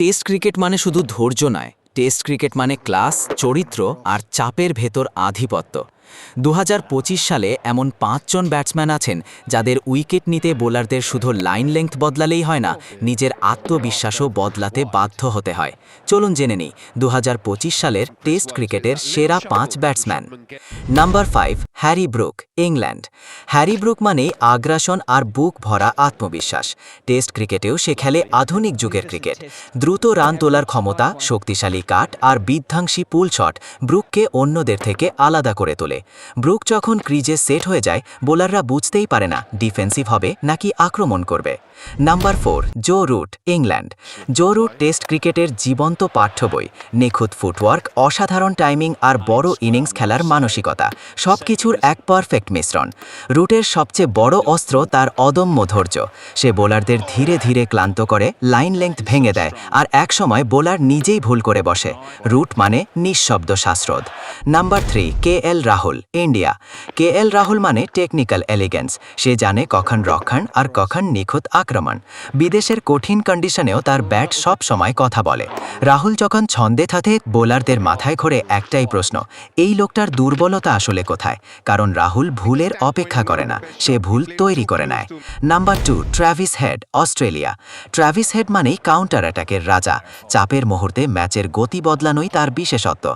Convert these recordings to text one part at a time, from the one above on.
Test cricket মানে শুধু ধৈর্য নয়, টেস্ট ক্রিকেট মানে ক্লাস, চরিত্র আর চাপের ভেতর আধিপত্য। ২০২৫ সালে এমন ৫ জন ব্যাটসম্যান আছেন যাদের উইকেট নিতে বোলারদের শুধু লাইন লেংথ বদলালেই হয় না, নিজের আত্মবিশ্বাসও বদলাতে বাধ্য হতে হয়। চলুন জেনে নিই ২০২৫ সালের টেস্ট ক্রিকেটের সেরা ৫ batsman. Number 5, Harry Brook, England. Harry Brook মানেই আগ্রাসন আর বুক ভরা আত্মবিশ্বাস। টেস্ট ক্রিকেটেও সে খেলে আধুনিক যুগের ক্রিকেট। দ্রুত রান তোলার ক্ষমতা, শক্তিশালী কাট আর বিধ্বংসী পুল শট ব্রুককে অন্যদের থেকে আলাদা করে তোলে। ব্রুক যখন ক্রিজে সেট হয়ে যায়, বোলাররা বুঝতেই পারে না ডিফেন্সিভ হবে নাকি আক্রমণ করবে। Number 4, Joe Root, England. Joe Root test ক্রিকেটের জীবন্ত পাঠ্য বই। নিখুঁত ফুটওয়ার্ক, অসাধারণ টাইমিং আর বড় ইনিংস খেলার মানসিকতা, সবকিছুর এক পারফেক্ট মিশ্রণ। রুটের সবচেয়ে বড় অস্ত্র তার অদম্য ধৈর্য। সে বোলারদের ধীরে ধীরে ক্লান্ত করে, লাইন লেংথ ভেঙে দেয় আর একসময় বোলার নিজেই ভুল করে বসে। রুট মানে নিঃশব্দ শ্বাসরোধ। Number 3, KL. Rahul, India. KL. Rahul মানে টেকনিক্যাল এলিগেন্স। সে জানে কখন রক্ষণ আর কখন নিখুঁত আক্রমণ। বিদেশের কঠিন কন্ডিশনেও তার ব্যাট সব সময় কথা বলে। রাহুল যখন ছন্দে থাকে, বোলারদের মাথায় ঘোরে একটাই প্রশ্ন, এই লোকটার দুর্বলতা আসলে কোথায়? কারণ রাহুল ভুলের অপেক্ষা করে না, সে ভুল তৈরি করে নেয়। Number 2, Travis head, Australia. Travis head মানেই কাউন্টার অ্যাটাকের রাজা। চাপের মুহূর্তে ম্যাচের গতি বদলানোই তার বিশেষত্ব।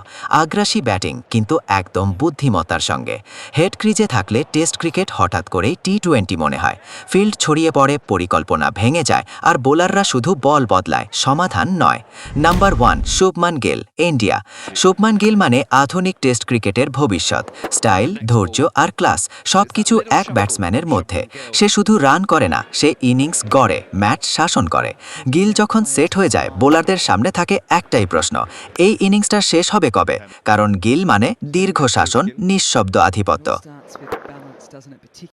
আগ্রাসী ব্যাটিং, কিন্তু একদম বুদ্ধিমত্তার সঙ্গে। হেড ক্রিজে থাকলে টেস্ট ক্রিকেট হঠাৎ করেই টি-20 মনে হয়। ফিল্ড ছড়িয়ে পড়ে, পরিকল্পনা ভেঙে যায় আর বোলাররা শুধু বল বদলায়, সমাধান নয়। Number 1, Shubman Gill, India. শুভমান গিল মানে আধুনিক টেস্ট ক্রিকেটের ভবিষ্যৎ। স্টাইল, ধৈর্য আর ক্লাস সবকিছু এক ব্যাটসম্যানের মধ্যে। সে শুধু রান করে না, সে ইনিংস গড়ে, ম্যাচ শাসন করে। গিল যখন সেট হয়ে যায়, বোলারদের সামনে থাকে একটাই প্রশ্ন, এই ইনিংসটা শেষ হবে কবে? কারণ গিল মানে দীর্ঘ শাসন, নিঃশব্দ আধিপত্য।